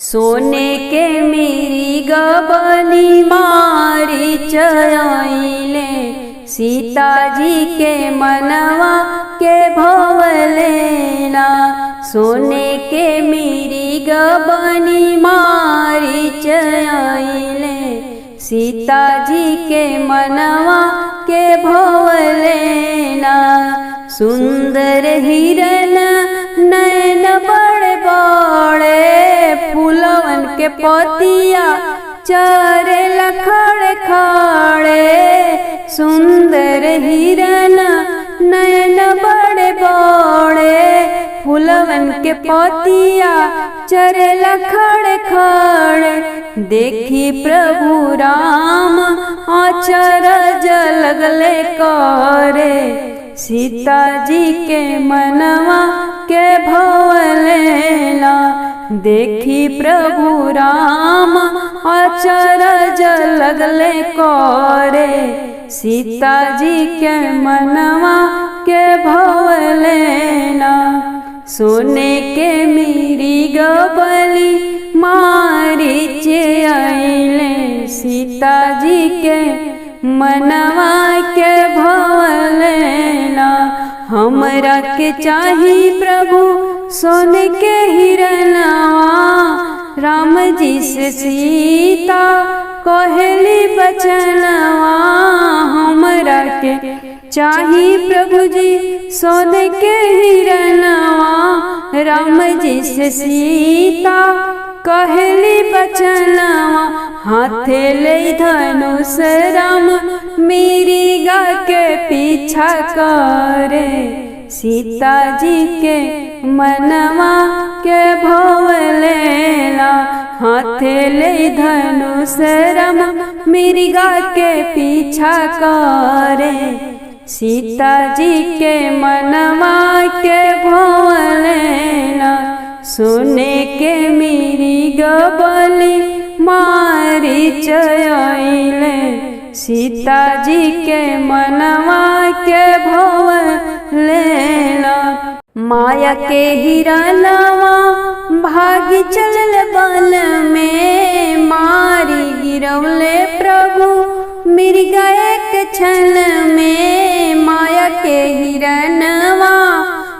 सोने के मेरी गबनी मारी चयाइले, सीता जी के मनवा के भवलेना। सोने के मेरी गबनी मारी चयाइले, सीता जी के मनवा के भवलेना। सुंदर हिरन नैन बड़े बड़े, फूलवन के पतिया चरे लखड़े खड़े। सुंदर हिरन नैन बड़े बड़े, फूलवन के पतिया चरे लखड़े खड़े। देखी प्रभु राम अचरज लगले करे, सीता जी के मनवा के भवलेना। देखी प्रभु राम अचरज लगले करे, सीता जी के मनवा के भवलेना। सोने के मेरी गबली मारी चयाइले, सीता जी के मनवा के भवलेना। हमरा के चाही प्रभु सोने के हिरनवा, राम जी से सीता कहली बचनवा। हमरा के चाही प्रभु जी सोने के हिरनवा, राम जी से सीता कहली बचनवा। हाथे ले धनुष राम मिर्गा के पीछा करे, सीता जी के मनवा के भवलेना। हाथे ले धनुष राम मिर्गा के पीछा करे, सीता जी के मनवा के भवलेना। सोने के मेरी गबली मारी चयाइले, सीता जी के मनवा के भवलेना। माया के हिरनवा भागी चलल बन में, मारी गिरवले प्रभु मिर्गा एक क्षण में। माया के हिरनवा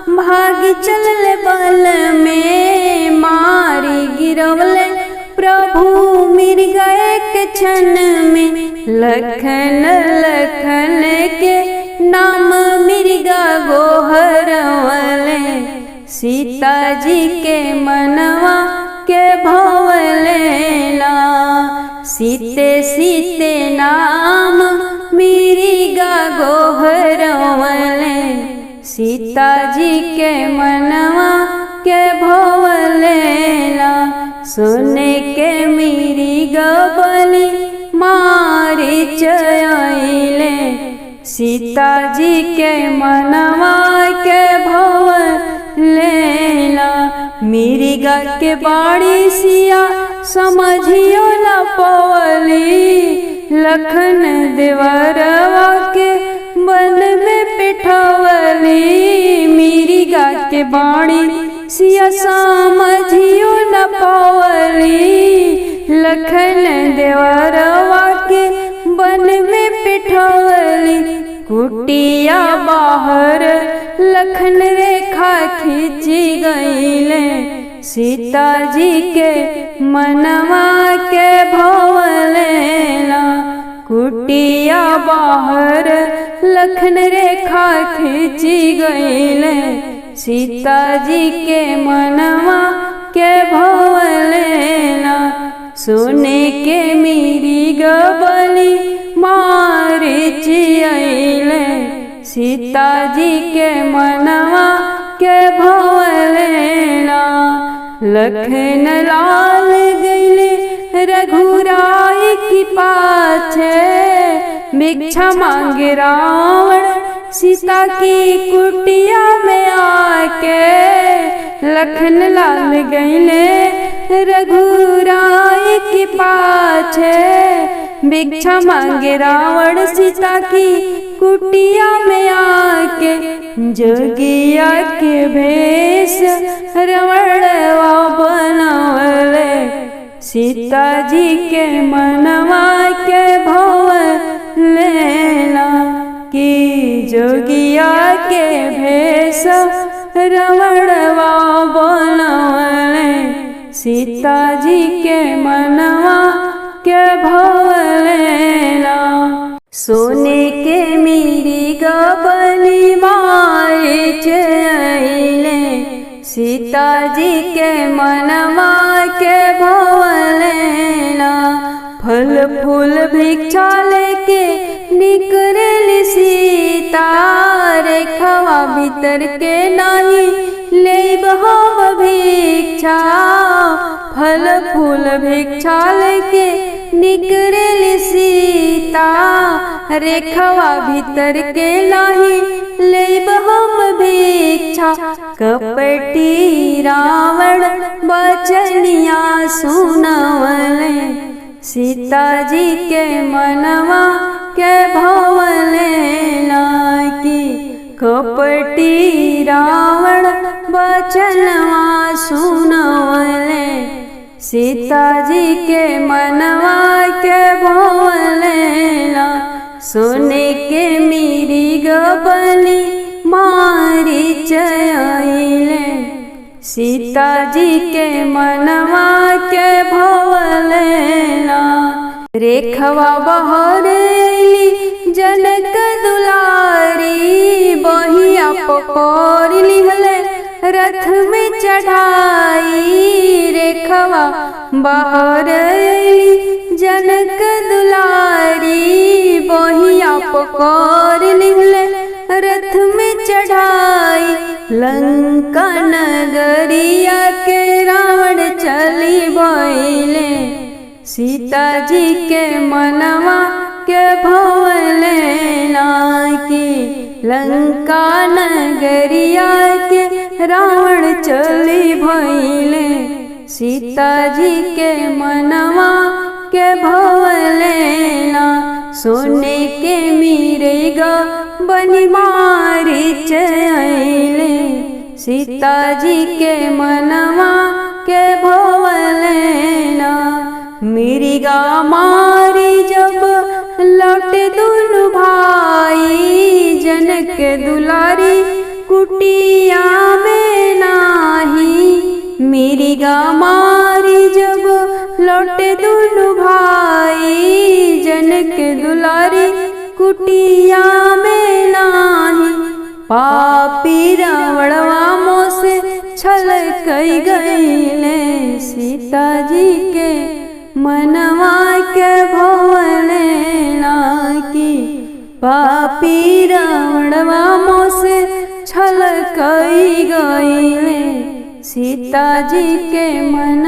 भागी चलल बन में, मारी गिरवले प्रभु मिर्गा एक क्षण में। लखन लखन के नाम मिर्गा गोहरवले, सीता जी के मनवा के भवलेना। सीते सीते नाम मिर्गा गोहरवले, सीता जी के मनवा के भवलेना। सोने के मेरी गबली मारी चयाइले, सीता जी के मनवा के भवलेना। मिर्गा के बाड़ी सिया समझियो न पवली, लखन देवरवा के वन में पिठवली। मिर्गा के बाड़ी सिया समझियो न पवली, लखन देवरवा के वन में पिठवली। कुटिया बाहर लखन रेखा खींची गईले, सीता जी के मनवा के भवलेना। कुटिया बाहर लखन रेखा खींची गईले, सीता जी के मनवा के भवलेना। सोने के मेरी गबली मारी चयाइले, सीता जी के मनवा के भवलेना। लखन लाल गईले रघुराई की पाछे, भिक्षा मांगे रावण सीता की कुटिया में आके। लखन लाल गईले रघुराई की पाछे, भिक्षा मांगे रावण सीता की कुटिया में आके। जोगिया के भेष रवणवा बनवले, सीता जी के मनवा के भवलेला कि जोगिया के भेष रमणवा बनवले सीता जी के मनवा के भवलेला। सोने के मिरिग बलि मारे चले सीता जी के मनवा के भवलेला। फल फूल भिक्षा लेके निकलली सीता रेखवा भीतर के नहीं लेब हम भिक्षा। फल फूल भिक्षा लेके निकलली सीता रेखवा भीतर के नहीं लेब हम भिक्षा। कपटी रावण बचनिया सुनवले सीता जी के मनवा के भवलेला कि कपटी रावण बचनवा सुनवले सीता जी के मनवा के भवलेला। सोने के मिरिग बलि मारी चले सीता जी के मनवा के भवलेला। रेखवा बहर अइली जनक दुलारी बहिया पकड़ लिहले रथ में चढ़ाई। रेखवा बहर अइली जनक दुलारी बहिया पकड़ लिहले रथ में चढ़ाई। लंका नगरिया के रावण चली बइले सीता जी के मनवा के भवलेला कि लंका नगरिया के रावण चली भइले सीता जी के मनवा के भवलेला। सोने के मिरिग बलि मारी चले सीता जी के मनवा के भवलेला। मिरिगा मारी जब लौटे दुनु भाई जनक दुलारी कुटिया में नाही। मिरिगा मारी जब लौटे दुनु भाई जनक दुलारी कुटिया में नाही। पापी रावणवा मोसे छल कई गईले सीता जी के मनवा के भवलेला कि पापी रावणवा मोसे छल कई गईले सीता जी के मन